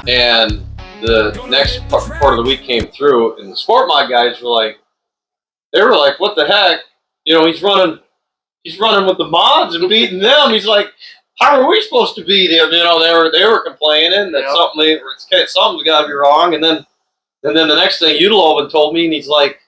And the next part of the week came through, and the sport mod guys were like, what the heck? You know, he's running with the mods and beating them. He's like, how are we supposed to beat him? You know, they were complaining that something's got to be wrong. And then the next thing, Udelhoven told me, and he's like,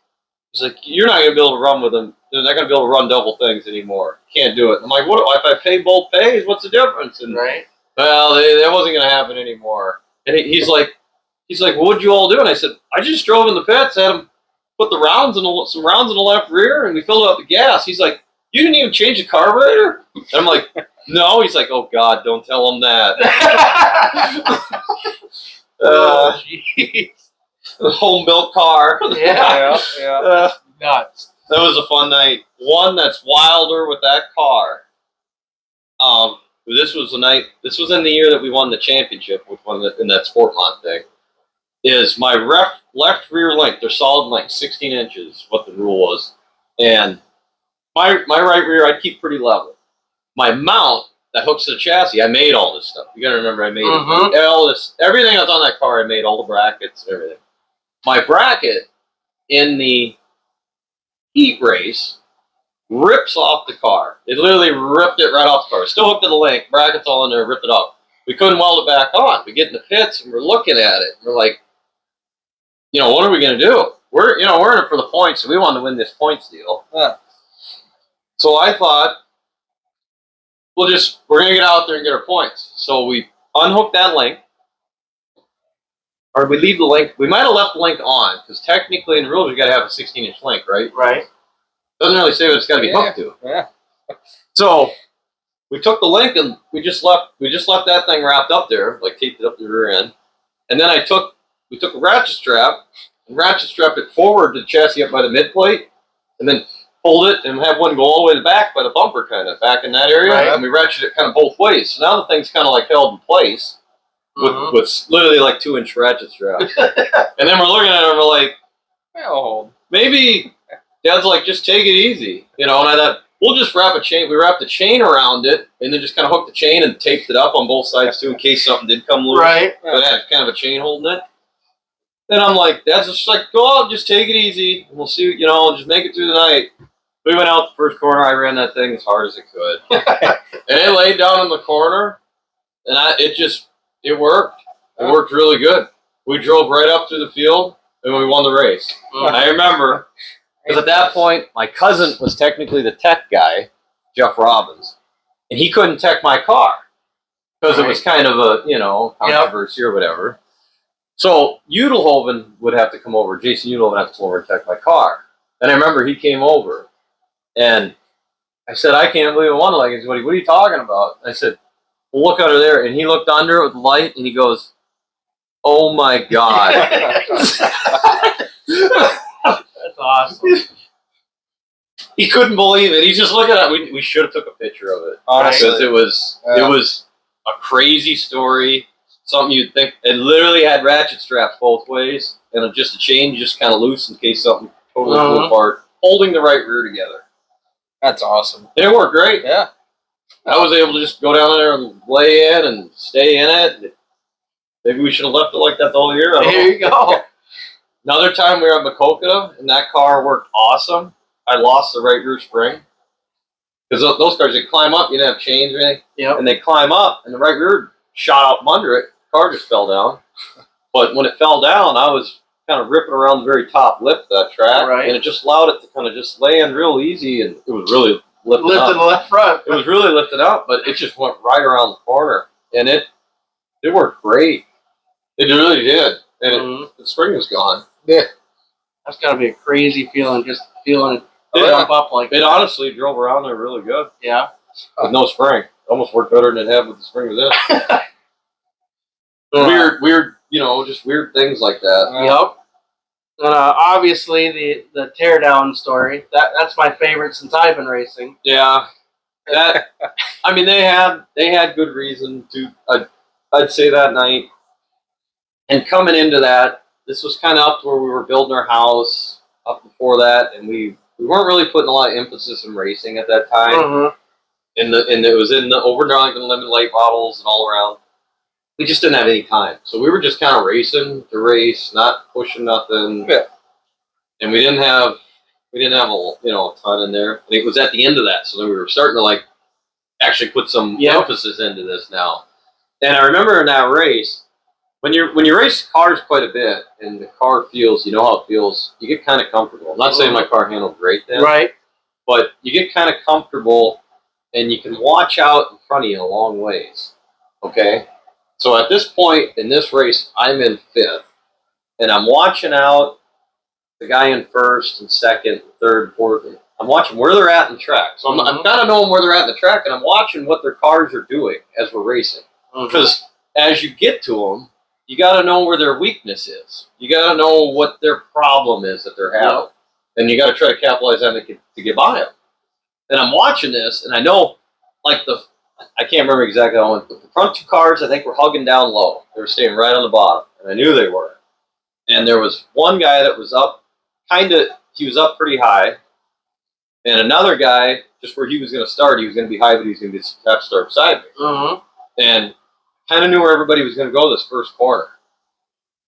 you're not going to be able to run with him. They're not going to be able to run double things anymore. Can't do it. I'm like, what if I pay both pays? What's the difference? And right. Well, that wasn't going to happen anymore. And he's like, well, what'd you all do? And I said, I just drove in the pits, had him put some rounds in the left rear, and we filled up the gas. He's like, you didn't even change the carburetor? And I'm like, no. He's like, oh God, don't tell him that. Oh, jeez. The home built car. Yeah. Nuts. That was a fun night. One that's wilder with that car. This was in the year that we won the championship in that sport mod thing. Is my left rear link, they're solid length, 16 inches, what the rule was. And my right rear, I keep pretty level. My mount that hooks to the chassis, I made all this stuff. You gotta remember I made all this, everything that's on that car, I made all the brackets and everything. My bracket in the heat race rips off the car. It literally ripped it right off the car. Still hooked to the link, brackets all in there, ripped it off. We couldn't weld it back on. We get in the pits and we're looking at it. We're like, you know, what are we going to do? We're in it for the points, so we want to win this points deal. Yeah. So I thought, we're going to get out there and get our points. So we unhook that link, or we leave the link. We might have left the link on, because technically in the rules, you got to have a 16-inch link, right? Right. Doesn't really say what it's got to be hooked to. Yeah. So we took the link and we just left that thing wrapped up there, like taped it up the rear end. And then we took a ratchet strap and ratchet strapped it forward to the chassis up by the mid plate, and then pulled it and have one go all the way to the back by the bumper, kind of back in that area. Right. And we ratcheted it kind of both ways. So now the thing's kind of like held in place with literally like 2-inch ratchet straps. And then we're looking at it and we're like, well, maybe Dad's like, just take it easy, you know. And I thought, we'll just wrap a chain. We wrapped the chain around it, and then just kind of hooked the chain and taped it up on both sides too, in case something did come loose. Right. But it had kind of a chain holding it. And I'm like, Dad's just like, go out, just take it easy, and we'll see, you know, just make it through the night. We went out the first corner. I ran that thing as hard as it could, and it laid down in the corner, and it worked. It worked really good. We drove right up through the field, and we won the race. I remember. Because at that point, my cousin was technically the tech guy, Jeff Robbins, and he couldn't tech my car because it was kind of a, you know, controversy or whatever. So Udelhoven would have to come over. Jason Udelhoven would have to come over and tech my car. And I remember he came over, and I said, I can't believe I won. Like, what are you talking about? I said, well, look under there. And he looked under it with the light, and he goes, oh my God. That's awesome. He couldn't believe it. He's just looking at it. We should have took a picture of it. Honestly. Because it was a crazy story. Something you'd think. It literally had ratchet straps both ways, and just a chain just kind of loose in case something totally flew apart, holding the right rear together. That's awesome. And it worked great. Yeah. I was able to just go down there and lay in and stay in it. Maybe we should have left it like that the whole year. There you go. Another time we were at Makokata, and that car worked awesome. I lost the right rear spring. Because those cars, they climb up, you didn't have chains or anything. Yep. And they climb up, and the right rear shot out from under it. The car just fell down. But when it fell down, I was kind of ripping around the very top lip of that track. Right. And it just allowed it to kind of just land real easy, and it was really lifting the left front. It was really lifted up, but it just went right around the corner. And it worked great. It really did. And the spring was gone. Yeah. That's got to be a crazy feeling, just feeling it jump up like that. It honestly drove around there really good. Yeah. With no spring. Almost worked better than it had with the spring was in. Weird, you know, just weird things like that. Yep. And obviously the teardown story, that's my favorite since I've been racing. Yeah. That, I mean, they had good reason to, I'd say that night. And coming into that, this was kind of up to where we were building our house up before that, and we weren't really putting a lot of emphasis in racing at that time. And it was in the over like the lemon light bottles and all around. we just didn't have any time. So we were just kind of racing to race, not pushing nothing. Yeah. And we didn't have a ton in there. And it was at the end of that, so then we were starting to like actually put some emphasis into this now. And I remember in that race, when you race cars quite a bit and the car feels, you know how it feels, you get kind of comfortable. I'm not saying my car handled great then, Right. but you get kind of comfortable and you can watch out in front of you a long ways. Okay? So at this point in this race, I'm in 5th and I'm watching out the guy in 1st and 2nd, 3rd, 4th. I'm watching where they're at in the track. So I'm kind of knowing where they're at in the track, and I'm watching what their cars are doing as we're racing. Because as you get to them, you got to know where their weakness is. You got to know what their problem is that they're having. And you got to try to capitalize on it to get by them. And I'm watching this, and I know, like, I can't remember exactly how it went, but the front 2 cars, I think, were hugging down low. They were staying right on the bottom, and I knew they were. And there was one guy that was up, he was up pretty high. And another guy, just where he was going to start, he was going to be high, but he was going to have to start beside me. And kind of knew where everybody was going to go this first corner.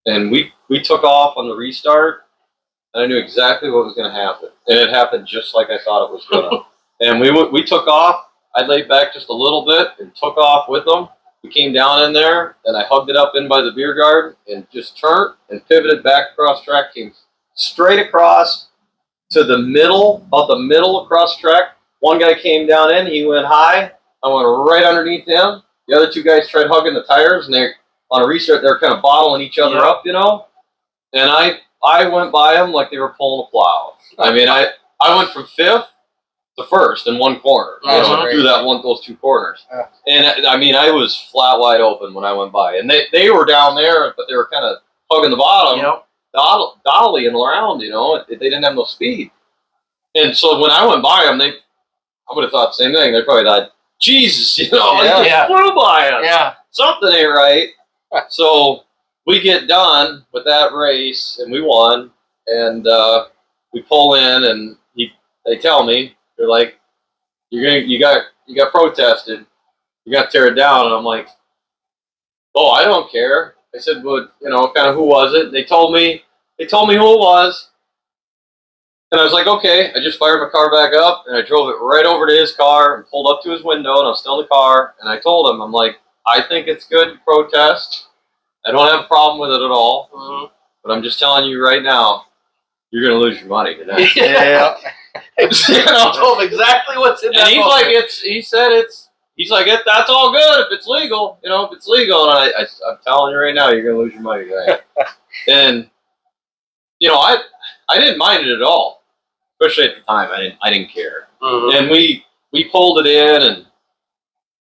And we took off on the restart, and I knew exactly what was going to happen. And it happened just like I thought it was going to. And we took off. I laid back just a little bit and took off with them. We came down in there, and I hugged it up in by the beer garden and just turned and pivoted back across track, came straight across to the middle, about the middle across track. One guy came down in, he went high. I went right underneath him. The other 2 guys tried hugging the tires, and they on a restart, they're kind of bottling each other up, you know. And I went by them like they were pulling a plow. I mean, I went from 5th to 1st in one corner, through those 2 corners. And I mean, I was flat wide open when I went by, and they were down there, but they were kind of hugging the bottom. Dolly and around, you know, they didn't have no speed. And so when I went by them, I would have thought the same thing. They probably thought, Jesus, you know, he just flew by us. Yeah. Something ain't right. So we get done with that race, and we won. And we pull in, and they tell me, they're like, you got protested. You got to tear it down. And I'm like, oh, I don't care. I said, well, you know, kind of who was it? They told me who it was. And I was like, okay. I just fired my car back up, and I drove it right over to his car and pulled up to his window, and I was still in the car. And I told him, I'm like, I think it's good to protest. I don't have a problem with it at all. But I'm just telling you right now, you're going to lose your money today. Yeah. You know? I told him exactly what's in that. And he's like, that's all good if it's legal, you know, if it's legal. And I'm telling you right now, you're going to lose your money today. And, you know, I didn't mind it at all, especially at the time. I didn't care. And we pulled it in, and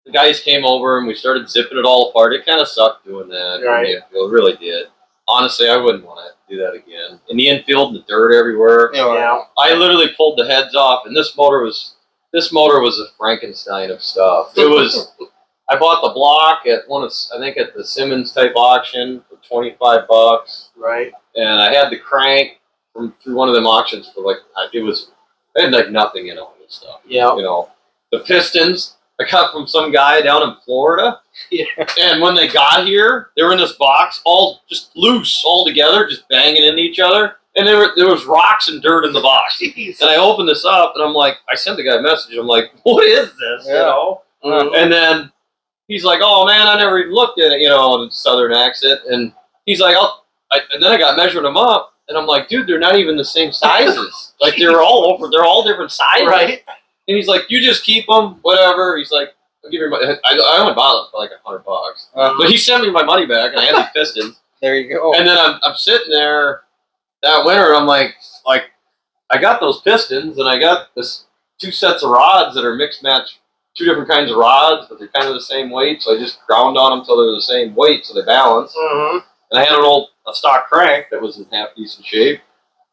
the guys came over, and we started zipping it all apart. It kind of sucked doing that. Right. It really did. Honestly, I wouldn't want to do that again. In the infield, and the dirt everywhere. Yeah. I literally pulled the heads off, and this motor was a Frankenstein of stuff. It was. I bought the block at at the Simmons type auction for $25. Right. And I had the crank through one of them auctions for I had like nothing in all this stuff. Yeah. You know, the pistons I got from some guy down in Florida. Yeah. And when they got here, they were in this box, all just loose, all together, just banging into each other. And there was rocks and dirt in the box. Jeez. And I opened this up, and I'm like, I sent the guy a message. I'm like, what is this? You know? And then he's like, oh man, I never even looked at it, you know, in Southern accent. And he's like, and then I got measuring them up, and I'm like, dude, they're not even the same sizes. Like they're all different sizes. Right. And he's like, you just keep them, whatever. He's like, I'll give you my. I only bought them for like $100. But he sent me my money back, and I had these pistons. There you go. And then I'm sitting there that winter, and I'm like, I got those pistons, and I got this 2 sets of rods that are mixed match, 2 different kinds of rods, but they're kind of the same weight. So I just ground on them until they're the same weight, so they balance. And I had a stock crank that was in half decent shape.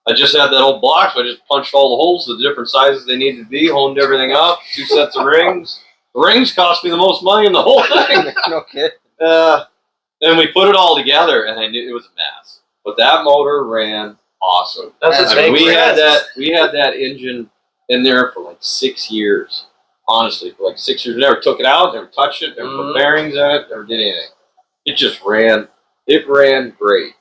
I just had that old block, so I just punched all the holes to the different sizes they needed to be, honed everything up, 2 sets of rings. The rings cost me the most money in the whole thing. No kidding. And we put it all together, and I knew it was a mess. But that motor ran awesome. That's we had that engine in there for like 6 years. Honestly, for like 6 years. We never took it out, never touched it, never put bearings in it, never did anything. it just ran. It ran great.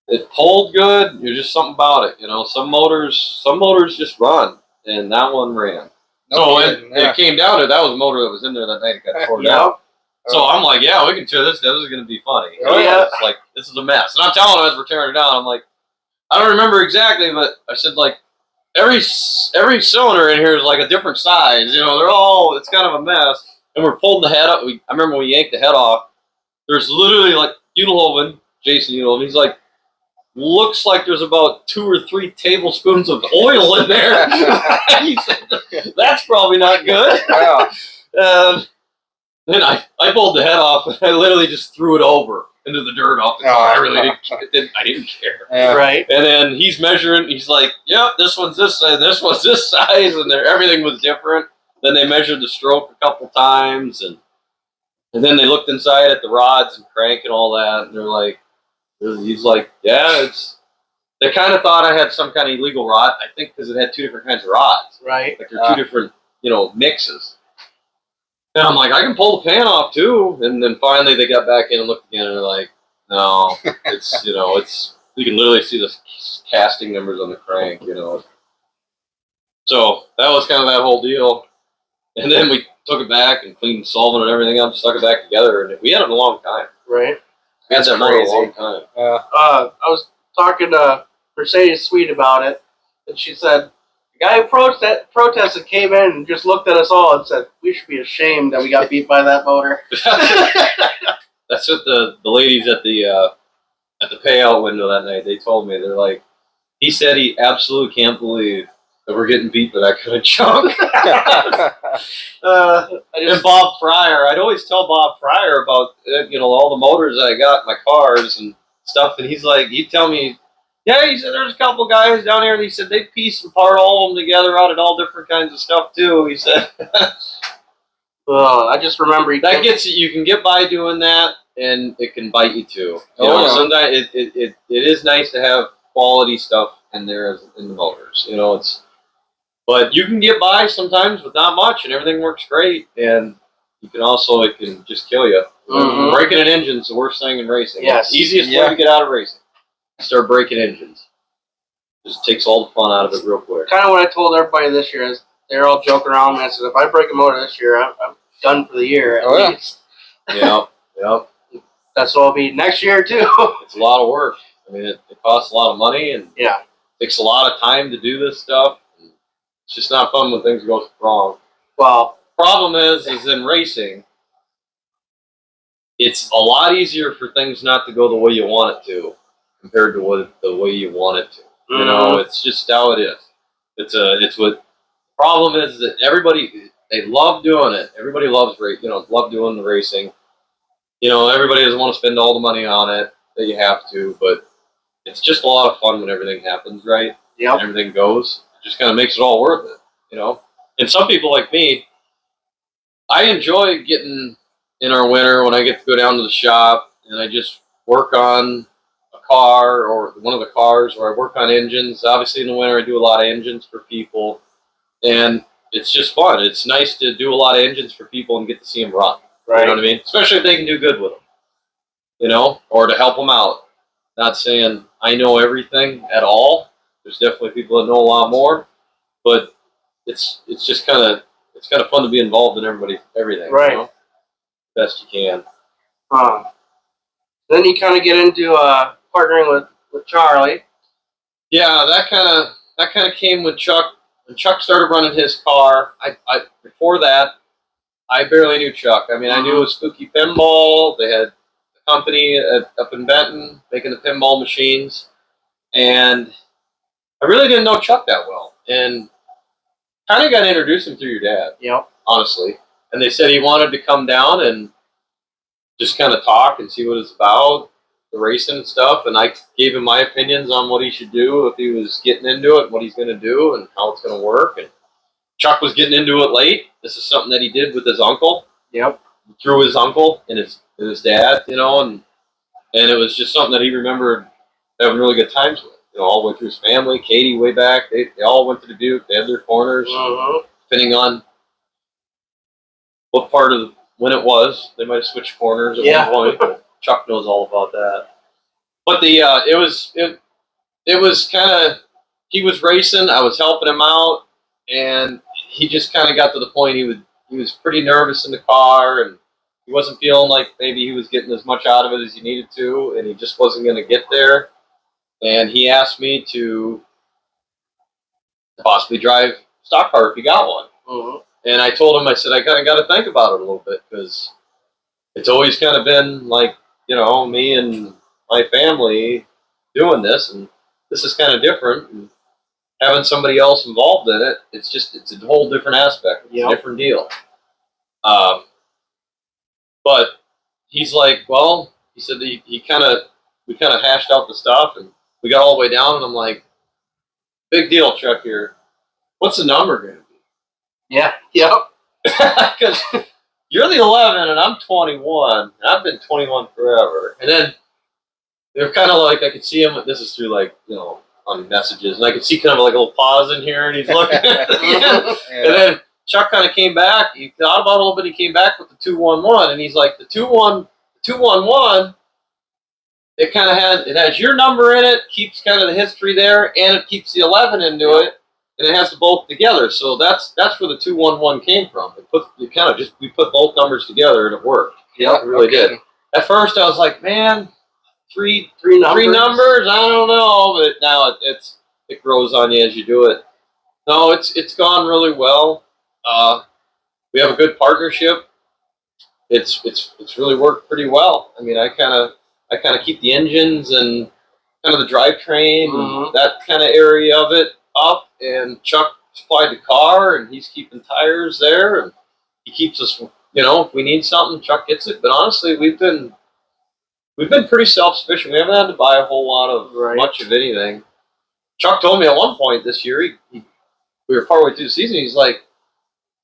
It pulled good. There's just something about it, you know. Some motors just run, and that one ran. So it came down to that was a motor that was in there that night. It got torn out. So I'm like, yeah, we can tear this down. This is going to be funny. Oh, yeah. It's like, this is a mess. And I'm telling him as we're tearing it down, I'm like, I don't remember exactly, but I said, like, every cylinder in here is like a different size. You know, it's kind of a mess. And we're pulling the head up. I remember when we yanked the head off, there's literally like Udelhoven, Jason Udelhoven, he's like, looks like there's about 2 or 3 tablespoons of oil in there. He said, that's probably not good. Yeah. Then I pulled the head off and I literally just threw it over into the dirt off the car. I really didn't care. Yeah. Right. And then he's measuring. He's like, "Yep, this one's this size, this one's this size," and everything was different. Then they measured the stroke a couple times, and then they looked inside at the rods and crank and all that, and they're like, he's like, "Yeah, it's." They kind of thought I had some kind of illegal rod. I think because it had 2 different kinds of rods. Right. Like they're 2 different, mixes. And I'm like, I can pull the pan off too. And then finally they got back in and looked again and they're like, no, it's, you can literally see the casting numbers on the crank, So that was kind of that whole deal. And then we took it back and cleaned the solvent and everything up, stuck it back together. And we had it a long time. Right. We had that motor a long time. I was talking to Mercedes Sweet about it, and she said, the guy who protested came in and just looked at us all and said, we should be ashamed that we got beat by that motor. That's what the ladies at the payout window that night, they told me. They're like, he said he absolutely can't believe that we're getting beat by that kind of junk. And Bob Fryer, I'd always tell Bob Fryer about all the motors I got in my cars and stuff, and he'd tell me, yeah, he said there's a couple guys down here, and he said they piece apart all of them together out of all different kinds of stuff too. He said, I just remember that gets you can get by doing that, and it can bite you too. Sometimes it is nice to have quality stuff in there in the motors. But you can get by sometimes with not much, and everything works great. And you can also, it can just kill you. Mm-hmm. Breaking an engine is the worst thing in racing. Yes. It's the easiest way to get out of racing. Start breaking engines. Just takes all the fun out of it real quick. Kind of what I told everybody this year is they're all joking around. And I said, if I break a motor this year, I'm done for the year at least. Yep. That's what I'll be next year too. It's a lot of work. I mean, it costs a lot of money and it takes a lot of time to do this stuff. It's just not fun when things go wrong. Well, problem is in racing, it's a lot easier for things not to go the way you want it to compared to the way you want it to. It's just how it is. It's what the problem is that everybody, they love doing it. Everybody loves love doing the racing. Everybody doesn't want to spend all the money on it that you have to, but it's just a lot of fun when everything happens right. Yep. And everything goes. It just kind of makes it all worth it, And some people like me, I enjoy getting in our winter when I get to go down to the shop and I just work on a car or one of the cars, or I work on engines. Obviously in the winter I do a lot of engines for people, and it's just fun. It's nice to do a lot of engines for people and get to see them run. right. You know what I mean? Especially if they can do good with them, or to help them out. Not saying I know everything at all. There's definitely people that know a lot more, but it's just kind of fun to be involved in everything. Right. Best you can. Then you kind of get into partnering with Charlie. Yeah, that kind of came with Chuck. When Chuck started running his car, I before that, I barely knew Chuck. I mean, I knew it was Spooky Pinball. They had a company up in Benton making the pinball machines, and I really didn't know Chuck that well, and kind of got introduced him through your dad. Yep. Honestly, and they said he wanted to come down and just kind of talk and see what it's about, the racing and stuff, and I gave him my opinions on what he should do if he was getting into it, what he's going to do, and how it's going to work. And Chuck was getting into it late. This is something that he did with his uncle. Yep. Through his uncle and his dad, and it was just something that he remembered having really good times with. All the way through his family. Katie, way back, they all went to the Duke. They had their corners, depending on what part of when it was. They might have switched corners at one point. Chuck knows all about that. But it was kind of, he was racing, I was helping him out, and he just kind of got to the point he was pretty nervous in the car, and he wasn't feeling like maybe he was getting as much out of it as he needed to, and he just wasn't going to get there. And he asked me to possibly drive stock car if he got one. Mhm. And I told him, I said, I kind of got to think about it a little bit, because it's always kind of been like, me and my family doing this, and this is kind of different. And having somebody else involved in it, it's a whole different aspect. It's a different deal. But he's like, well, he said we kind of hashed out the stuff, and we got all the way down, and I'm like, big deal, Chuck here. What's the number going to be? Yeah. Yep. Because you're the 11 and I'm 21. And I've been 21 forever. And then they're kind of like, I could see him. This is through on messages, and I could see kind of like a little pause in here, and he's looking at it. And then Chuck kind of came back. He thought about it a little bit. He came back with the 211, and he's like, the 211. It kind of it has your number in it, keeps kind of the history there, and it keeps the 11 into it, and it has the both together. So that's where the 211 came from. We put both numbers together, and it worked. Yeah, it really did. At first, I was like, man, three numbers. Three numbers. I don't know, but now it grows on you as you do it. No, it's gone really well. We have a good partnership. It's really worked pretty well. I mean, I kind of keep the engines and kind of the drivetrain, and that kind of area of it up, and Chuck supplied the car, and he's keeping tires there, and he keeps us. If we need something, Chuck gets it. But honestly, we've been pretty self-sufficient. We haven't had to buy a whole lot of much of anything. Chuck told me at one point this year, we were partway through the season, he's like,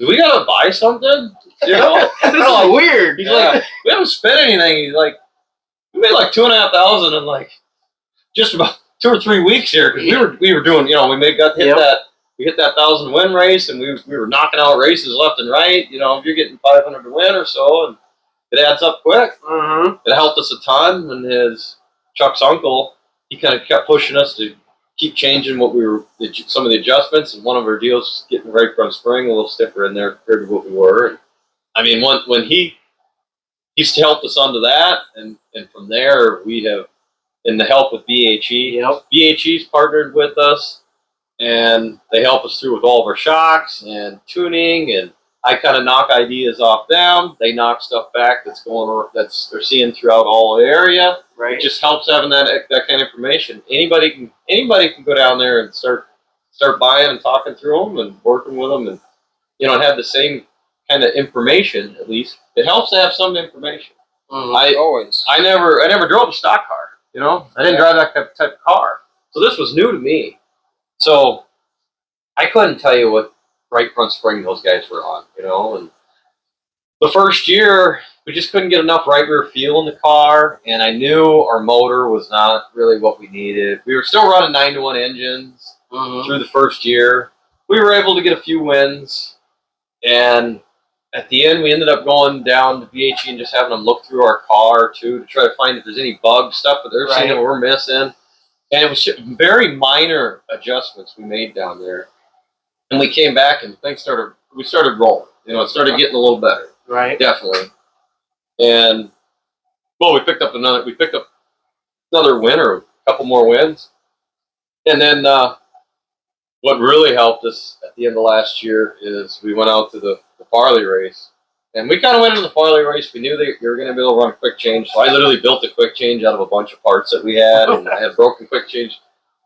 do we gotta buy something? This is weird. He's like, we haven't spent anything. He's like, we made like $2,500 in like just about 2 or 3 weeks here, because we were doing, we hit that 1,000 win race, and we were knocking out races left and right. If you're getting 500 to win or so, and it adds up quick. It helped us a ton. And Chuck's uncle, he kind of kept pushing us to keep changing some of the adjustments. And one of our deals was getting right front spring a little stiffer in there compared to what we were. And, I mean, when he's helped us onto that, and from there we have, in the help with BHE. BHE's partnered with us, and they help us through with all of our shocks and tuning, and I kind of knock ideas off them. They knock stuff back they're seeing throughout all the area. Right. It just helps having that kind of information. Anybody can go down there and start buying and talking through them and working with them, and have the same kind of information. At least it helps to have some information. I never drove a stock car. I didn't drive that type of car, so this was new to me. So I couldn't tell you what right front spring those guys were on, and the first year we just couldn't get enough right rear feel in the car, and I knew our motor was not really what we needed. We were still running 9-to-1 engines through the first year. We were able to get a few wins, and at the end we ended up going down to BHE and just having them look through our car too, to try to find if there's any bug stuff that they're seeing that we're missing. And it was very minor adjustments we made down there. And we came back, and we started rolling. It started getting a little better. Right. Definitely. And we picked up another win, or a couple more wins. And then what really helped us at the end of last year is we went out to the Farley race. And we kind of went into the Farley race. We knew that you were going to be able to run a quick change. So I literally built a quick change out of a bunch of parts that we had, and I had broken quick change.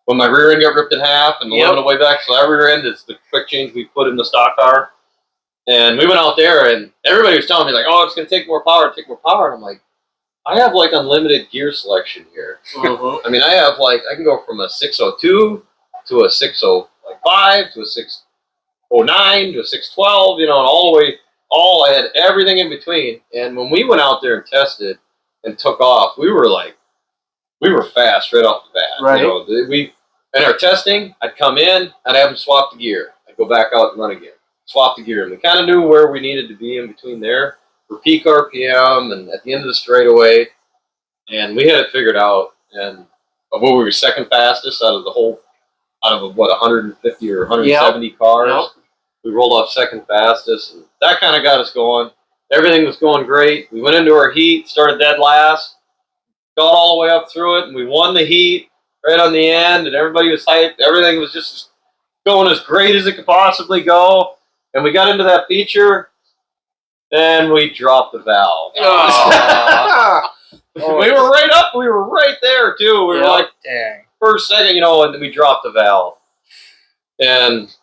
When my rear end got ripped in half and the way back, so that rear end is the quick change we put in the stock car. And we went out there, and everybody was telling me, like, oh, it's going to take more power. And I'm like, I have, like, unlimited gear selection here. I mean, I can go from a 602 to a 605 to a 609 to a 612, and all the way. I had everything in between. And when we went out there and tested and took off, we were fast right off the bat. Right. In our testing, I'd come in, I'd have them swap the gear. I'd go back out and run again. Swap the gear. And we kind of knew where we needed to be in between there for peak RPM and at the end of the straightaway. and we had it figured out. And what we were second fastest out of the whole, out of what 150 or 170 cars. Yep. We rolled off second fastest, and that kind of got us going. Everything was going great. We went into our heat, started dead last, got all the way up through it, and we won the heat right on the end, and everybody was hyped. Everything was just going as great as it could possibly go. And we got into that feature, and we dropped the valve. We were right up. We were right there, too. We were like, Dang. first, second, and then we dropped the valve. And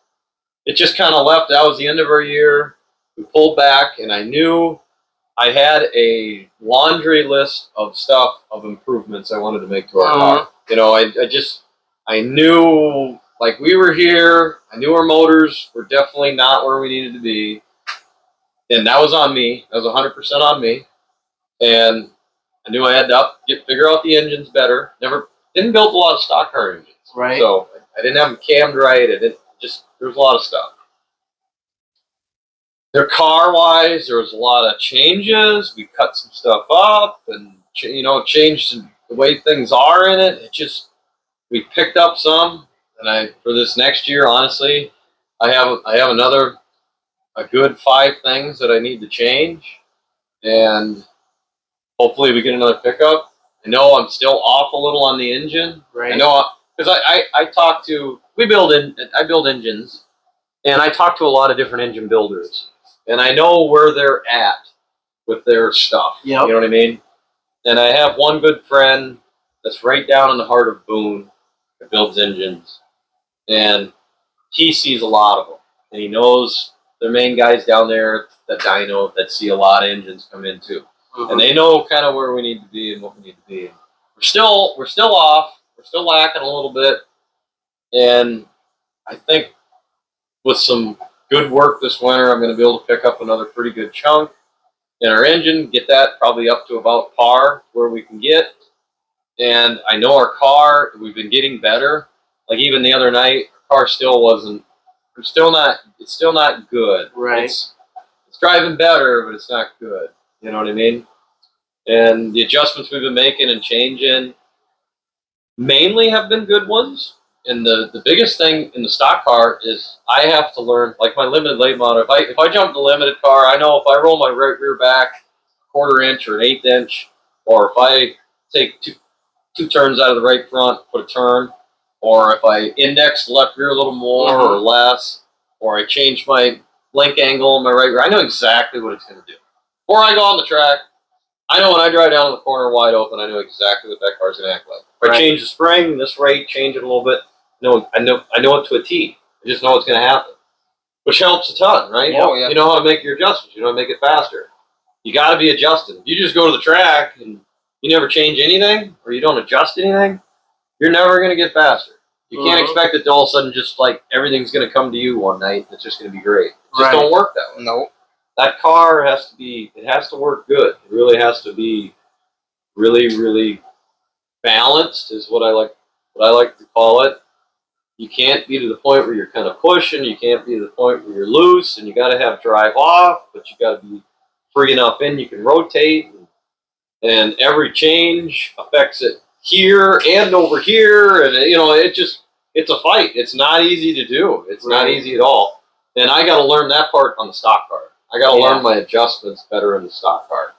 it just kind of left. That was the end of our year. We pulled back, and I knew I had a laundry list of stuff, of improvements I wanted to make to our car. I knew, like, we were here. I knew our motors were definitely not where we needed to be. And that was on me. That was 100% on me. And I knew I had to figure out the engines better. Didn't build a lot of stock car engines. Right. So I didn't have them cammed right. There was a lot of stuff. Their car-wise, there was a lot of changes. We cut some stuff up and, changed the way things are in it. We picked up some. And for this next year, honestly, I have a good 5 things that I need to change. And hopefully we get another pickup. I know I'm still off a little on the engine. Right. I know, because I build engines, and I talk to a lot of different engine builders, and I know where they're at with their stuff. Yep. You know what I mean? And I have one good friend that's right down in the heart of Boone that builds engines, and he sees a lot of them, and he knows their main guys down there that dyno that see a lot of engines come in too. And they know kind of where we need to be and what we need to be. We're still off. We're still lacking a little bit. And I think with some good work this winter, I'm going to be able to pick up another pretty good chunk in our engine, get that probably up to about par where we can get. And I know our car, we've been getting better. Like even the other night, our car it's still not good. Right. It's driving better, but it's not good. You know what I mean? And the adjustments we've been making and changing mainly have been good ones. And the biggest thing in the stock car is I have to learn, like my limited late model, if I jump in the limited car, I know if I roll my right rear back a 1/4 inch or an 1/8 inch, or if I take two turns out of the right front, put a turn, or if I index the left rear a little more or less, or I change my link angle in my right rear, I know exactly what it's going to do. Before I go on the track, I know when I drive down the corner wide open, I know exactly what that car's going to act like. If I change the spring, this rate, change it a little bit, I know it to a T. I just know what's going to happen, which helps a ton, right? Yeah. You know how to make your adjustments. You know how to make it faster. You got to be adjusted. If you just go to the track and you never change anything, or you don't adjust anything, you're never going to get faster. You can't expect it to all of a sudden just like everything's going to come to you one night. It's just going to be great. It just don't work that way. Nope. That car has to work good. It really has to be really, really balanced is what I like to call it. You can't be to the point where you're kind of pushing. You can't be to the point where you're loose, and you got to have drive off, but you got to be free enough in you can rotate. And every change affects it here and over here, and it's a fight. It's not easy to do. It's not easy at all. And I got to learn that part on the stock car. I got to learn my adjustments better in the stock car.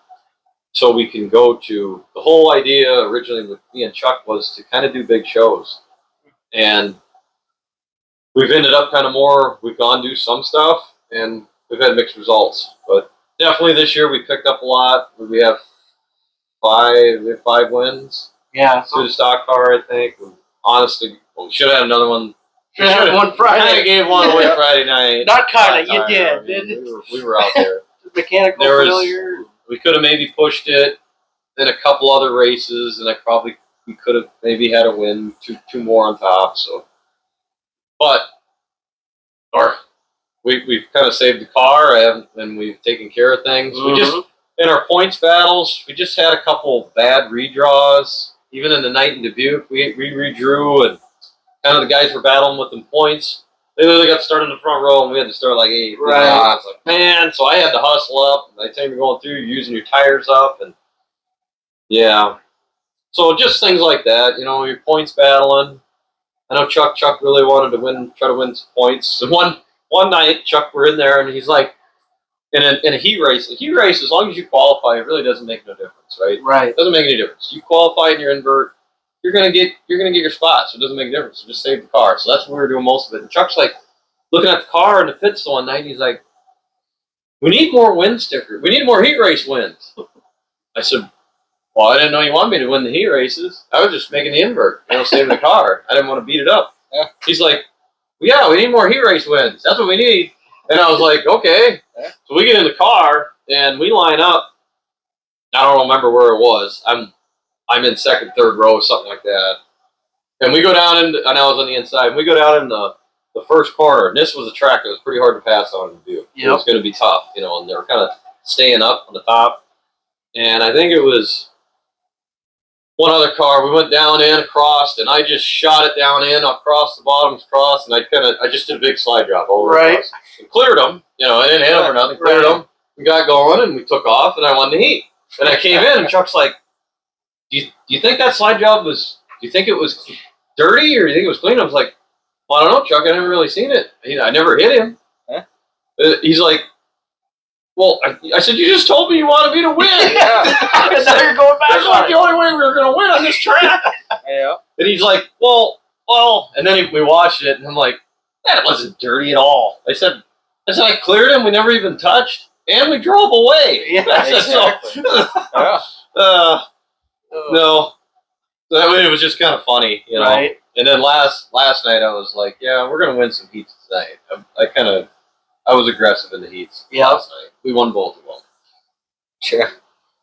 So we can go to, the whole idea originally with me and Chuck was to kind of do big shows. And we've ended up we've gone do some stuff, and we've had mixed results. But definitely this year we picked up a lot. We have 5 wins. Yeah. Through the stock car, I think. Honestly, we should have had another one. Should have had one Friday. Kind of gave one away Friday night. Not kind of, you did. I mean, we were out there. Mechanical failure. We could have maybe pushed it in a couple other races, and we could have maybe had a win, two more on top. So, but we've kind of saved the car, and we've taken care of things. We just in our points battles, we just had a couple bad redraws. Even in the night in Dubuque, we redrew, and kind of the guys were battling with them points. They literally got started in the front row, and we had to start like 8. Right. It's like, man, so I had to hustle up. By the time you're going through, you're using your tires up, and yeah. So just things like that, your points battling. I know Chuck really wanted to try to win some points. And one night, Chuck, we're in there, and he's like, in a heat race. A heat race, as long as you qualify, it really doesn't make no difference, right? Right. It doesn't make any difference. You qualify in your invert, you're gonna get your spot, so it doesn't make a difference. So just save the car. So that's what we were doing most of it. And Chuck's like looking at the car in the pits the one night, and he's like, "We need more win stickers. We need more heat race wins." I said, "Well, I didn't know you wanted me to win the heat races. I was just making the invert, saving the car. I didn't want to beat it up." Yeah. He's like, "Yeah, we need more heat race wins. That's what we need." And I was like, "Okay." Yeah. So we get in the car and we line up. I don't remember where it was. I'm in second, third row, something like that. And we go down and I was on the inside. And we go down in the first corner. And this was a track that was pretty hard to pass on in view. It was going to be tough, and they were kind of staying up on the top. And I think it was one other car. We went down in across, and I just shot it down in across the bottom's cross, and I just did a big slide drop over across. And cleared them. I didn't hit them or nothing. Cleared them. We got going, and we took off, and I won the heat. And I came in, and Chuck's like, "Do you think that slide job was? Do you think it was dirty, or do you think it was clean?" I was like, "Well, I don't know, Chuck. I never really seen it. I never hit him." Huh? He's like, "Well," I said, "You just told me you wanted me to win." Yeah. I said, Now you're going back "That's on not it. the only way we were going to win on this track." Yeah. And he's like, well, and then we watched it, and I'm like, "That wasn't dirty at all." I said, "I cleared him. We never even touched, and we drove away." Yeah, I said, exactly. Yeah. No. So that way it was just kind of funny, Right. And then last night I was like, "Yeah, we're gonna win some heats tonight." I was aggressive in the heats last night. We won both of them, Sure.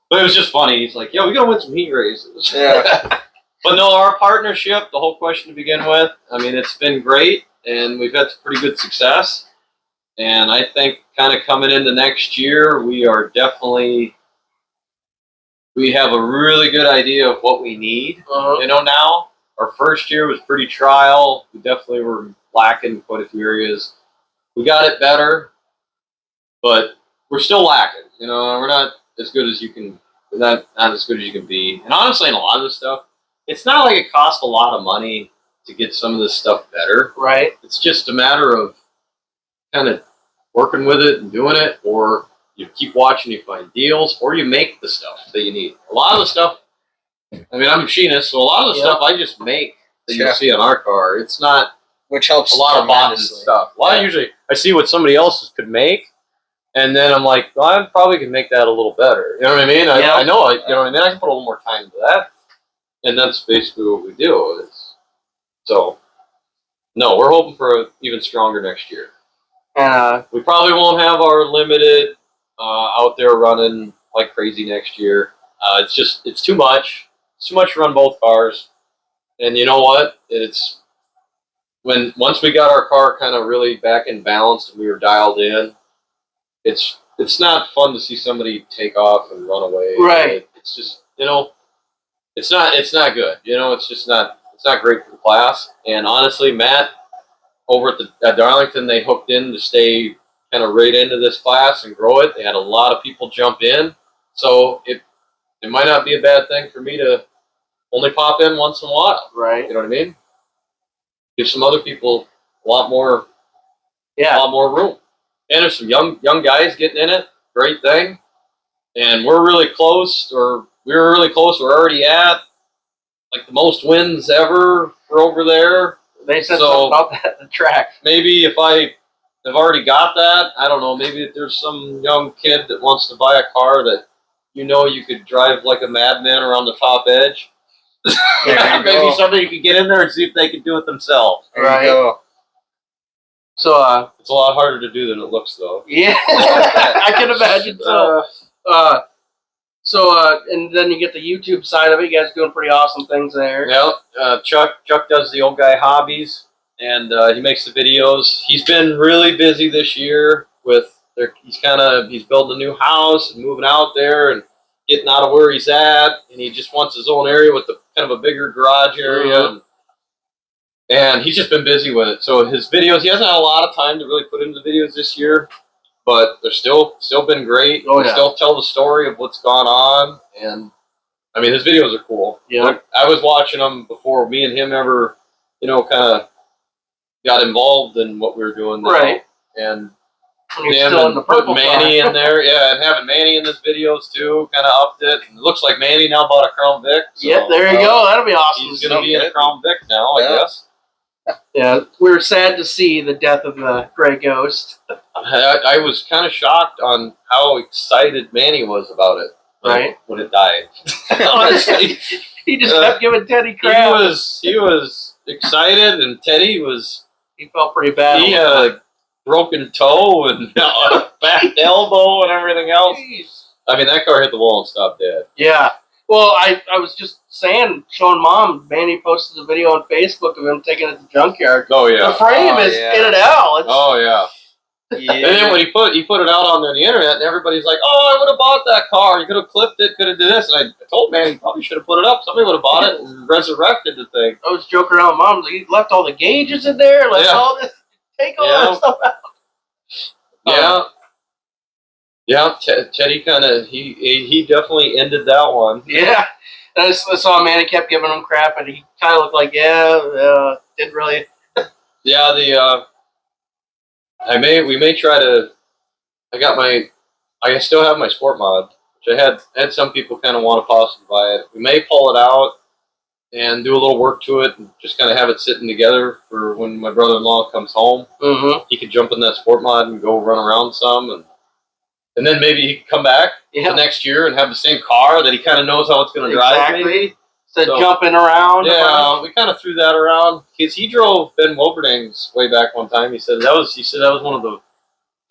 but it was just funny. He's like, "Yeah, we gotta win some heat races." Yeah. But no, our partnership, the whole question to begin with, I mean, it's been great, and we've had some pretty good success. And I think kind of coming into next year, we have a really good idea of what we need. Now. Our first year was pretty trial. We definitely were lacking quite a few areas. We got it better, but we're still lacking. We're not as good as you can, not as good as you can be. And honestly, in a lot of this stuff, it's not like it costs a lot of money to get some of this stuff better. Right. It's just a matter of kind of working with it and doing it, or you keep watching, you find deals, or you make the stuff that you need. A lot of the stuff, I mean, I'm a machinist, so a lot of the stuff I just make that you see on our car. It's not Which helps a lot of bots and stuff. A lot of usually, I see what somebody else could make, and then I'm like, well, I probably can make that a little better. You know what I mean? I know, you know what I mean? I can put a little more time into that, and that's basically what we do. So, no, we're hoping for an even stronger next year. We probably won't have our limited out there running like crazy next year. It's too much. It's too much to run both cars. And you know what? Once we got our car kind of really back in balance and we were dialed in, it's not fun to see somebody take off and run away. Right. It's just it's not good. It's not great for the class. And honestly, Matt over at Darlington, they hooked in to stay kind of right into this class and grow it. They had a lot of people jump in, so it might not be a bad thing for me to only pop in once in a while. Right. You know what I mean? Give some other people a lot more room. And there's some young guys getting in it. Great thing. And we're really close, or we were really close. We're already at like the most wins ever for over there. They said something about that at the track. Maybe if I have already got that, I don't know. Maybe if there's some young kid that wants to buy a car that you could drive like a madman around the top edge. Maybe somebody could get in there and see if they can do it themselves. Right. So it's a lot harder to do than it looks, though. Yeah, I can imagine. And then you get the YouTube side of it. You guys are doing pretty awesome things there. Yeah, Chuck does the old guy hobbies, and he makes the videos. He's been really busy this year he's building a new house and moving out there and getting out of where he's at, and he just wants his own area with kind of a bigger garage area. And he's just been busy with it. So his videos, he hasn't had a lot of time to really put into videos this year, but they're still been great. They still tell the story of what's gone on, and I mean, his videos are cool. Yeah. I was watching them before me and him ever, kind of got involved in what we were doing now. Right. And When you're him still in and the putting purple Manny car. in there, yeah, and having Manny in his videos too, kind of upped it. And it looks like Manny now bought a Crown Vic. So Yep, there you go. That'll be awesome. he's to going to see. be in a Crown Vic now, Yeah. I guess. Yeah, we were sad to see the death of the Gray Ghost. I was kind of shocked on how excited Manny was about it. Right. When it died. Honestly. He just kept giving Teddy He crap. was excited, and Teddy was. He felt pretty bad. He had a broken toe and a back elbow and everything else. Jeez. I mean, that car hit the wall and stopped dead. Yeah. Well, I was just showing Mom, Manny posted a video on Facebook of him taking it to the junkyard. Oh The yeah. frame Oh, is yeah. in and out. It's, Oh yeah. And then when he put it out on the internet, and everybody's like, "Oh, I would have bought that car. You could have clipped it. Could have did this." And I told Manny, probably should have put it up. Somebody would have bought it and resurrected the thing. I was joking around, Mom. He left all the gauges in there. Left Yeah. all this. Take all Yeah. that stuff out. Yeah. Yeah, Teddy kind of he definitely ended that one. Yeah. And I saw Manny kept giving him crap, and he kind of looked like, didn't really. Yeah, we may try to. I still have my sport mod, which I had some people kind of want to possibly buy it. We may pull it out and do a little work to it, and just kind of have it sitting together for when my brother-in-law comes home. Mm-hmm. He could jump in that sport mod and go run around some, and then maybe he could come back Yeah. the next year and have the same car that he kind of knows how it's going to drive. Exactly. Maybe. So So- jumping around. Yeah, we kind of threw that around because he drove Ben Wolberding's way back one time. He said that was one of the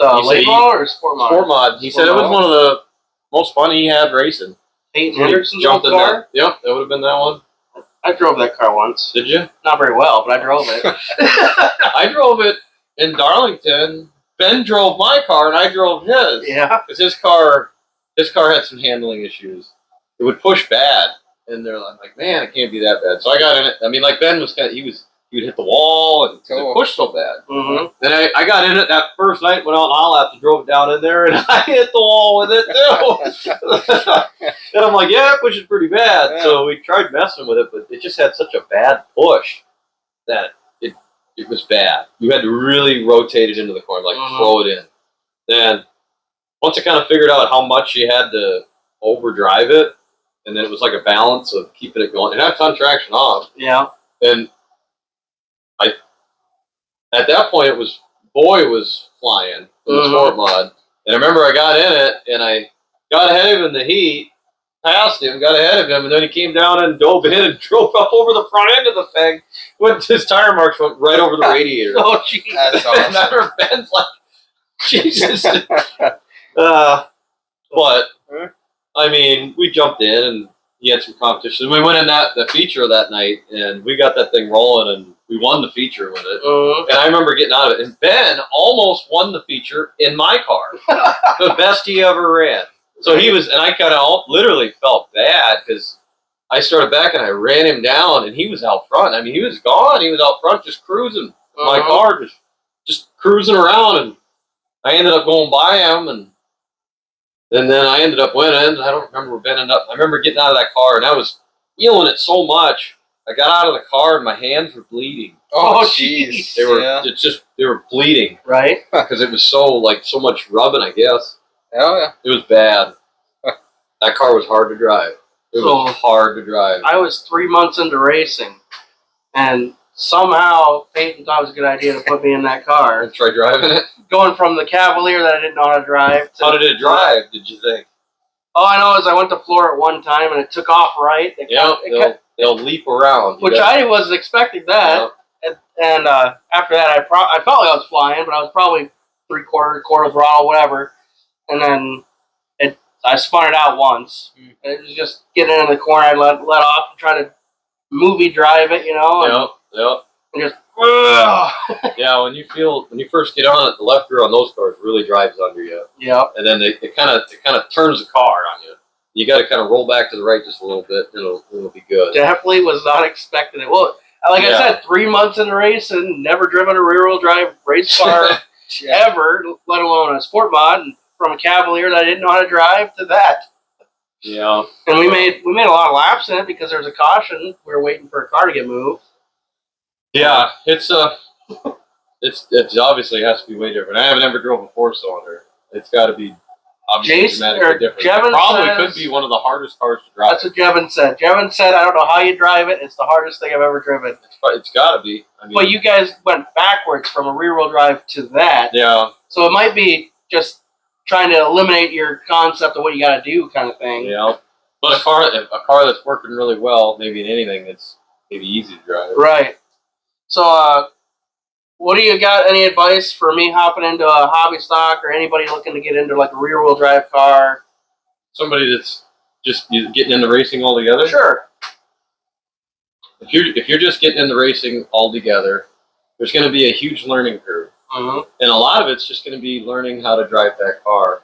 The You said late he- model or sport model? sport mod. He said it Sport was mod. one of the most fun he had racing. Peyton When he Henderson's old in car. that. Yep, that would have been that one. I drove that car once. Did you? Not very well, but I drove it. I drove it in Darlington. Ben drove my car and I drove his. Yeah. Because his car had some handling issues. It would push bad, and they're like, man, it can't be that bad. So I got in it. I mean, like Ben was he would hit the wall and Cool. it pushed so bad. Mm-hmm. Then I got in it that first night, went out in Hollap and drove it down in there, and I hit the wall with it too. And I'm like, yeah, it pushes pretty bad. Yeah. So we tried messing with it, but it just had such a bad push that it was bad. You had to really rotate it into the corner, like Mhm. throw it in. Then once I kind of figured out how much you had to overdrive it, and then it was like a balance of keeping it going. It had ton traction off. Yeah. And at that point, Boy was flying in the Mhm. sport mod. And I remember I got in it, and I got ahead of him in the heat, passed him, got ahead of him, and then he came down and dove in and drove up over the front end of the thing. His tire marks went right over the radiator. Oh, jeez. That's And I awesome. remember Ben's like, Jesus. But, I mean, we jumped in, and he had some competition. We went in the feature that night, and we got that thing rolling, and we won the feature with it. Mhm. And I remember getting out of it. And Ben almost won the feature in my car. The best he ever ran. So he was, and I kind of literally felt bad because I started back and I ran him down, and he was out front. I mean, he was gone. He was out front just cruising. My Mhm. car just cruising around, and I ended up going by him, and then I ended up winning. I don't remember where Ben ended up. I remember getting out of that car, and I was feeling it so much. I got out of the car, and my hands were bleeding. Oh, Oh, jeez. They were Yeah. they were bleeding Right? because it was so much rubbing. I guess Oh, yeah. it was bad. That car was hard to drive. It So- was hard to drive. I was 3 months into racing, and somehow Peyton thought it was a good idea to put me in that car. Try driving it. Going from the Cavalier that I didn't know how to drive to How did it drive? Did you think? All I know is I went to floor at one time and it took off right. Yeah, they'll leap around. You which got- I wasn't expecting that. And after that, I felt like I was flying, but I was probably quarter throttle, whatever. And then I spun it out once. Mm. It was just getting into the corner. I let off and try to movie drive it, you know. Yep. And just ugh. Yeah, when you first get on it, the left rear on those cars really drives under you, Yep. and then it kind of turns the car on you. You got to kind of roll back to the right just a little bit, and it'll be good. Definitely was not expecting it. Well, like I Yeah. said, 3 months in the race and never driven a rear-wheel drive race car Yeah. ever, let alone a sport mod. And from a Cavalier that I didn't know how to drive to that. Yeah. And we made a lot of laps in it because there was a caution. We were waiting for a car to get moved. Yeah, it's obviously has to be way different. I haven't ever drove a 4-cylinder. It's got to be obviously Jason or dramatically different. Jevin It probably says- could be one of the hardest cars to drive. That's what Jevin said. Jevin said, I don't know how you drive it. It's the hardest thing I've ever driven. It's got to be. I mean, But you guys went backwards from a rear-wheel drive to that. yeah, So it might be just trying to eliminate your concept of what you got to do kind of thing. yeah. But a car that's working really well, maybe in anything, it's maybe easy to drive. Right. So, what do you got? Any advice for me hopping into a hobby stock or anybody looking to get into like a rear-wheel drive car? Somebody that's just getting into racing altogether. Sure. If you're just getting into racing altogether, there's going to be a huge learning curve. Mm-hmm. And a lot of it's just going to be learning how to drive that car,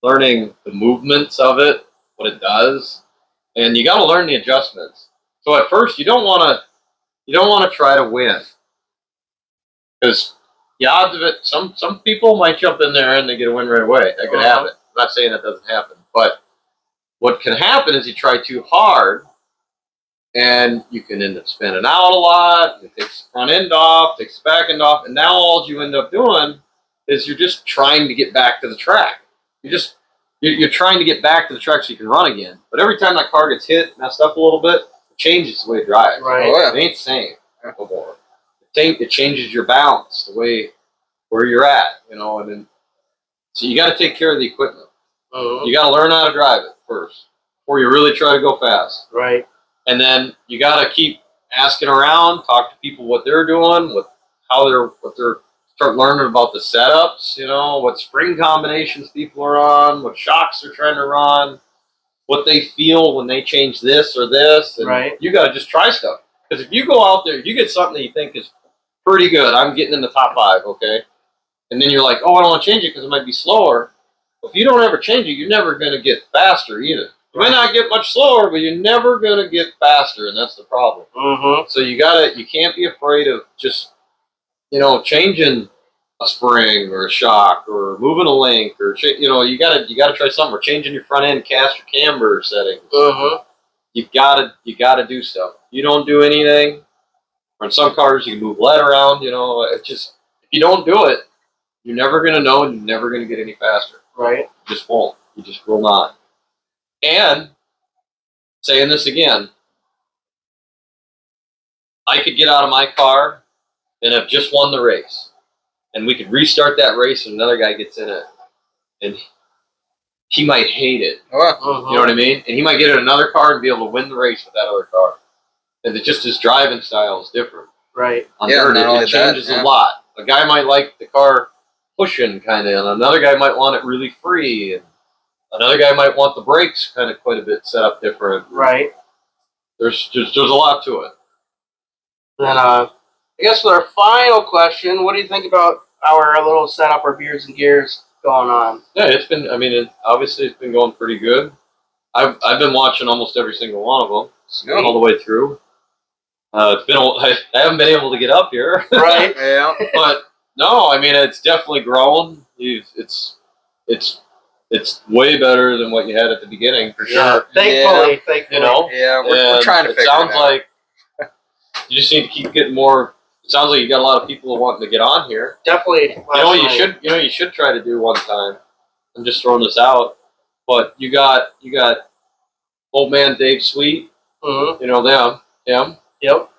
learning the movements of it, what it does, and you got to learn the adjustments. So at first, you don't want to try to win, because the odds of it, some people might jump in there and they get a win right away. That could happen. I'm not saying that doesn't happen, but what can happen is you try too hard, and you can end up spinning out a lot. It takes the front end off, takes the back end off, and now all you end up doing is you're just trying to get back to the track. You're trying to get back to the track so you can run again. But every time that car gets hit, messed up a little bit, it changes the way it drives. Right. Oh, yeah. It ain't the same no more. It changes your balance, the way where you're at, and then so you got to take care of the equipment. Mm-hmm. You got to learn how to drive it first before you really try to go fast. Right. And then you got to keep asking around, talk to people what they're doing, what they're start learning about the setups, what spring combinations people are on, what shocks they're trying to run, what they feel when they change this or this. And Right. you got to just try stuff. Because if you go out there, you get something that you think is pretty good. I'm getting in the top 5, okay? And then you're like, oh, I don't want to change it because it might be slower. Well, if you don't ever change it, you're never going to get faster either. You may not get much slower, but you're never going to get faster, and that's the problem. Mm-hmm. So you can't be afraid of just, changing a spring or a shock or moving a link or, you gotta try something, or changing your front end caster camber settings. Mm-hmm. You gotta do stuff. You don't do anything, or in some cars you can move lead around, it's just, if you don't do it, you're never gonna know and you're never gonna get any faster. Right. You just won't. You just will not. And, saying this again, I could get out of my car and have just won the race. And we could restart that race and another guy gets in it. And he might hate it. Oh, Mm-hmm. You know what I mean? And he might get in another car and be able to win the race with that other car. And just his driving style is different. Right. On Yeah, dirt, not only it changes that, yeah. a lot. A guy might like the car pushing kind of, and another guy might want it really free. And another guy might want the brakes kind of quite a bit set up different. Right. There's a lot to it. Then, I guess for our final question, what do you think about our little setup, our beers and gears going on? Yeah, obviously it's been going pretty good. I've been watching almost every single one of them all the way through. I haven't been able to get up here, Right. yeah. but no, it's definitely grown. It's way better than what you had at the beginning for Yeah. sure. Thankfully. Yeah, we're And trying to it figure sounds it out. like you just need to keep getting more. It sounds like you got a lot of people wanting to get on here. Definitely. You should try to do one time. I'm just throwing this out, but you got old man Dave Sweet. Mm-hmm. Him. Yep.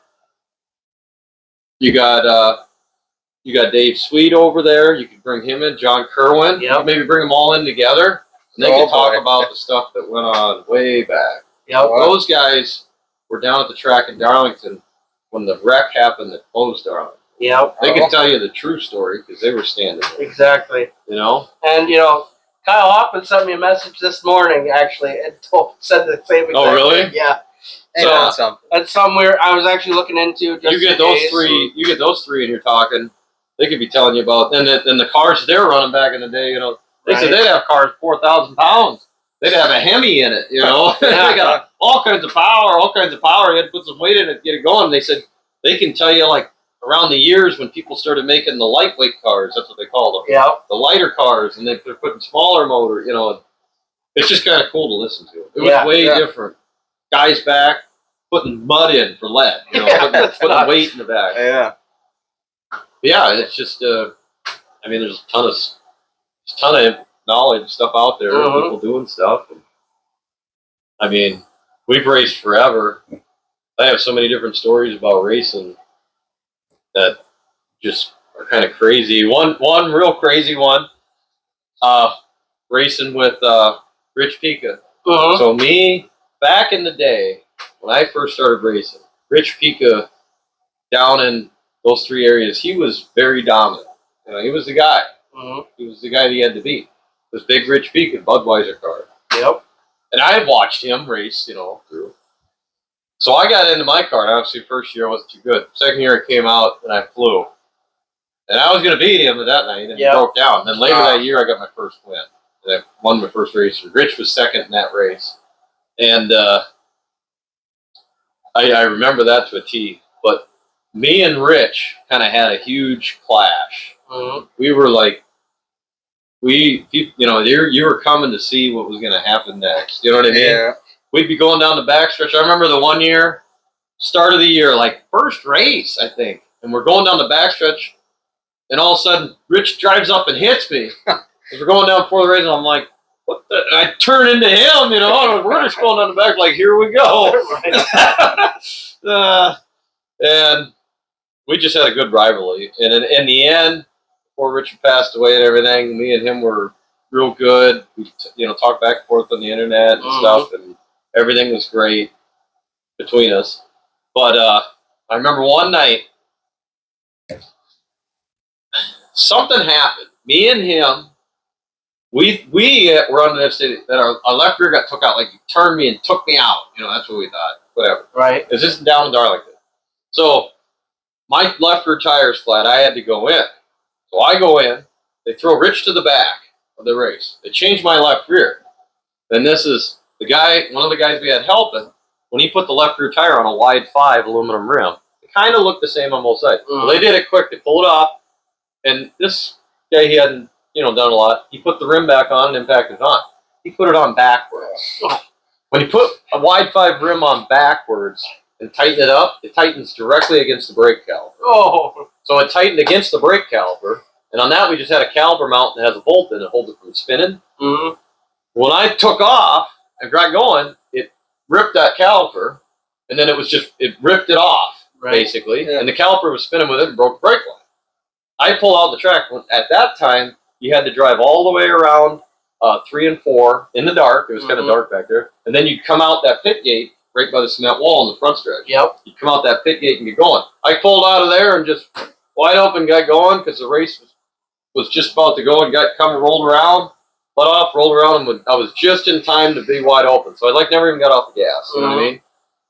You got Dave Sweet over there. You could bring him in. John Kerwin. Yep. You could maybe bring them all in together, and they Oh, could talk boy. about the stuff that went on way back. Yep. Wow. Those guys were down at the track in Darlington when the wreck happened that closed Darlington. Yep. They Oh. can tell you the true story because they were standing there. Exactly. And Kyle Hoffman sent me a message this morning actually and said the same exact Oh, really? thing. Yeah. Ain't So- that something? That's somewhere I was actually looking into. Just You get in those case. three. You get those three, and you're talking. They could be telling you about. And the cars they were running back in the day. They said Right. they'd have cars 4,000 pounds. They'd have a Hemi in it. Yeah. They got all kinds of power. You had to put some weight in it to get it going. They said they can tell you like around the years when people started making the lightweight cars. That's what they call them. Yep. The lighter cars, and they're putting smaller motor. it's just kind of cool to listen to. It was Yeah, way yeah. different. Guys back putting mud in for lead, you know, Yeah, putting weight in the back. Yeah. Yeah, it's just I mean, there's a ton of knowledge stuff out there, Mhm. people doing stuff. And, I mean, we've raced forever. I have so many different stories about racing that just are kind of crazy. One real crazy one, racing with Rich Pika. Mhm. So me, back in the day, when I first started racing, Rich Pika down in those three areas, he was very dominant. You know, he was the guy. Mhm. He was the guy that he had to beat. This big Rich Pika Budweiser car. Yep. And I had watched him race, you know, through. So I got into my car, and obviously first year I wasn't too good. Second year it came out, and I flew. And I was going to beat him that night, and he broke down. Then later that year, I got my first win. And I won my first race. Rich was second in that race. And I remember that to a T. But me and Rich kind of had a huge clash. Mhm. We were like, you know, you were coming to see what was going to happen next. You know what I mean? Yeah. We'd be going down the backstretch. I remember the one year, start of the year, like first race, I think. And we're going down the backstretch. And all of a sudden, Rich drives up and hits me. As we're going down before the race, and I'm like, what the? And I turn into him, you know, and we're just going down the back, like, here we go. And we just had a good rivalry. And in the end, before Richard passed away and everything, me and him were real good. We, you know, talked back and forth on the internet and stuff, and everything was great between us. But I remember one night, something happened. Me and him, we were on the city that our left rear got took out. Like, he turned me and took me out. You know, that's what we thought. Whatever. Right. It's just down and dark like that. So my left rear tire's flat. I had to go in. So I go in. They throw Rich to the back of the race. They change my left rear. Then this is the guy, one of the guys we had helping, when he put the left rear tire on a wide 5 aluminum rim. It kind of looked the same on both sides. Well, they did it quick. They pulled it off. And this guy, he hadn't, you know, done a lot. He put the rim back on and impacted it on. He put it on backwards. When you put a wide 5 rim on backwards and tighten it up, it tightens directly against the brake caliper. Oh. So it tightened against the brake caliper, and on that we just had a caliper mount that has a bolt in it, holds it from spinning. Mhm. When I took off and got going, it ripped that caliper, and then it ripped it off, basically, and the caliper was spinning with it and broke the brake line. I pulled out the track. At that time, you had to drive all the way around 3 and 4 in the dark. It was kind of dark back there. And then you'd come out that pit gate right by the cement wall in the front stretch. Yep. You'd come out that pit gate and get going. I pulled out of there and just wide open got going because the race was just about to go and rolled around, let off, rolled around, and I was just in time to be wide open. So I never even got off the gas. You know what I mean?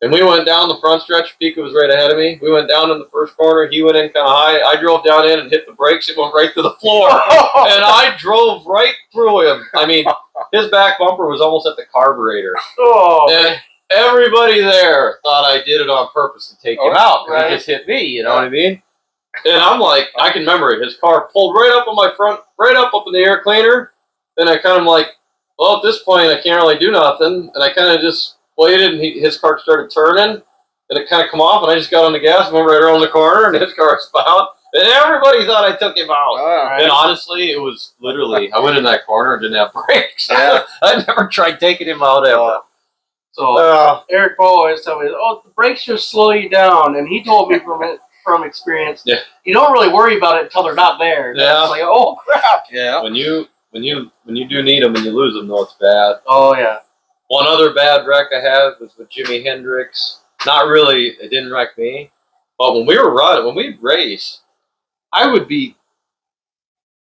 And we went down the front stretch. Pika was right ahead of me. We went down in the first corner. He went in kind of high. I drove down in and hit the brakes. It went right to the floor. And I drove right through him. I mean, his back bumper was almost at the carburetor. Oh. And everybody there thought I did it on purpose to take him out. Right. He just hit me, you know what I mean? And I'm like, I can remember it. His car pulled right up on my front, right up in the air cleaner. And I kind of like, well, at this point, I can't really do nothing. And I kind of just waited, and his car started turning. And it kind of come off, and I just got on the gas and went right around the corner, and his car spun out. And everybody thought I took him out. Wow. And honestly, it was literally, I went in that corner and didn't have brakes. Yeah. I never tried taking him out ever. So Eric Bowe always told me, "Oh, the brakes just slow you down," and he told me from experience, you don't really worry about it until they're not there. Yeah. It's like, oh crap. Yeah. When you do need them and you lose them, though, it's bad. Oh yeah. One other bad wreck I have was with Jimi Hendrix. Not really, it didn't wreck me, but when we'd race, I would be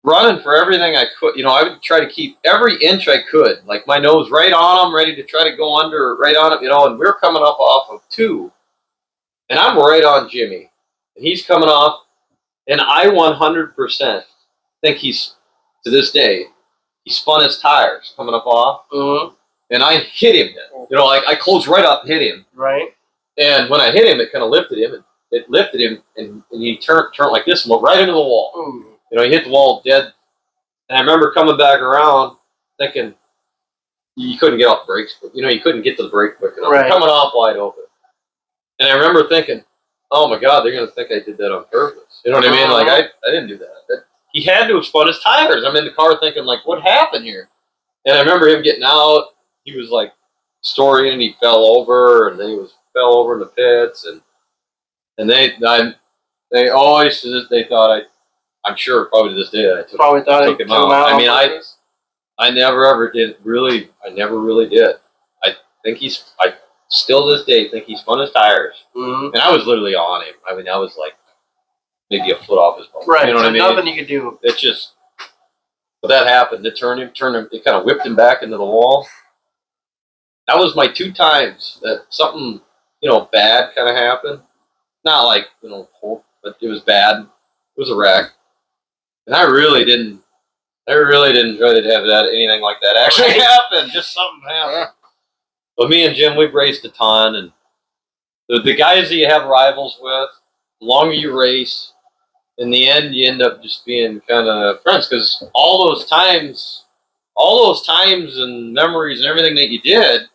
running for everything I could. You know, I would try to keep every inch I could, like my nose right on them, ready to try to go under, right on it, you know, and we're coming up off of 2. And I'm right on Jimmy. And he's coming off, and I 100% think he's, to this day, he spun his tires coming up off, and I hit him. You know, like I closed right up and hit him. Right. And when I hit him, it kind of lifted him, and he turned like this and went right into the wall. Ooh. You know, he hit the wall dead. And I remember coming back around thinking, you couldn't get off the brakes. You couldn't get to the brake quick enough. Right. Coming off wide open. And I remember thinking, oh my God, they're going to think I did that on purpose. You know what I mean? Like, I didn't do that. He had to have spun his tires. I'm in the car thinking, like, what happened here? And I remember him getting out. He was like storying, and he fell over, and then fell over in the pits, and they always they thought I'm sure probably to this day I Probably thought took it him out. I mean, I never ever did really. I never really did. I still to this day think he spun his tires, Mm-hmm. and I was literally on him. I mean, I was like maybe a foot off his bumper. Right. You know what I mean? Nothing you could do. It just, but that happened. It turned him. It kind of whipped him back into the wall. That was my 2 times that something, bad kind of happened. Not like, but it was bad. It was a wreck. And I really didn't try to have anything like that actually happen. Just something happened. Yeah. But me and Jim, we've raced a ton, and the guys that you have rivals with, the longer you race, in the end, you end up just being kind of friends, because all those times and memories and everything that you did,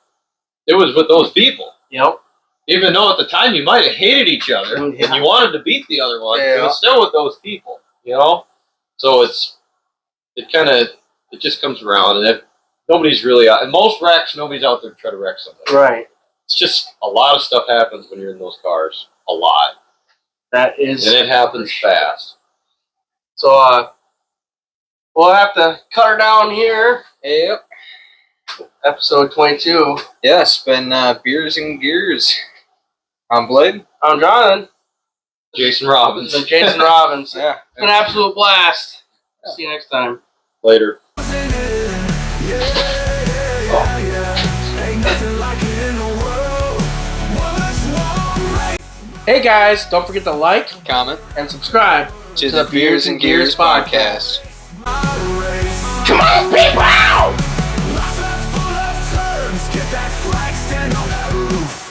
it was with those people. Yep. Even though at the time you might have hated each other and you wanted to beat the other one, it was still with those people, So it just comes around, and if nobody's really out. In most wrecks, nobody's out there to try to wreck somebody. Right. It's just a lot of stuff happens when you're in those cars. A lot. That is. And it happens fast. So, we'll have to cut her down here. Yep. Episode 22. Yeah, it's been Beers and Gears. I'm Blade. I'm Jonathan. Jason Robbins. And Jason Robbins. Yeah. It's been an absolute blast. See you next time. Later. Hey guys, don't forget to like Comment and subscribe to the Beers and Gears podcast. Come on, people! Lots of full of turns, get that flag stand on that roof.